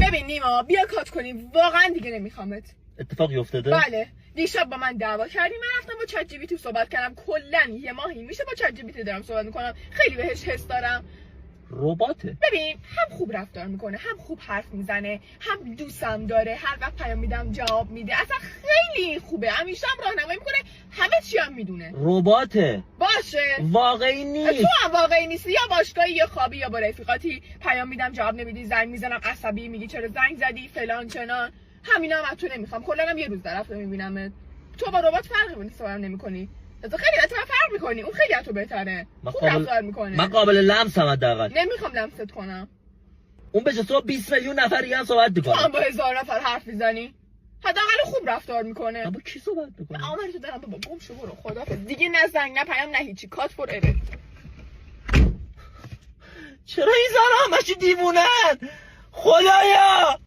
ببین نیما بیا کات کنیم، واقعا دیگه نمیخوامت. اتفاقی افتاده؟ بله دیشب با من دعوا کردی، من رفتم با چت جی پی تی صحبت کردم. کلا یه ماهی میشه با چت جی پی تی دارم صحبت میکنم، خیلی بهش حس دارم. رباته. ببین هم خوب رفتار میکنه، هم خوب حرف میزنه، هم دوستم داره، هر وقت پیام میدم جواب میده، اصلا خیلی خوبه، همیشه هم راهنمایی میکنه، همه چی هم میدونه. رباته. باشه واقعی نیست. تو هم واقعی نیستی، یا باشگاهی یا خوابی یا با رفیقاتی، پیام میدم جواب نمیدی، زنگ میزنم عصبی میگی چرا زنگ زدی فلان چنان. همینا هم از تو نمیخوام، کلا هم یه روز در هفته میبینمت. تو با ربات فرقی نمیکنی، تو خیلی اتفاقا فرق میکنی، اون خیلی از تو بهتره، خوب رفتار میکنه. من قابل لمسم حداقل. نمیخوام لمست کنم. اون بشه تو 20 میلیون نفر دیگه هم صحبت تو میکنه. هم با 1000 نفر حرف میزنی، حداقل خوب رفتار میکنه. اما کی صحبت میکنه؟ آمر تو دارم بابا، گم شو برو، خدافظ دیگه، نه زنگ نه پیام نه هیچی، کات فور اوور. چرا این زارا همشی دیوونن؟ خدایا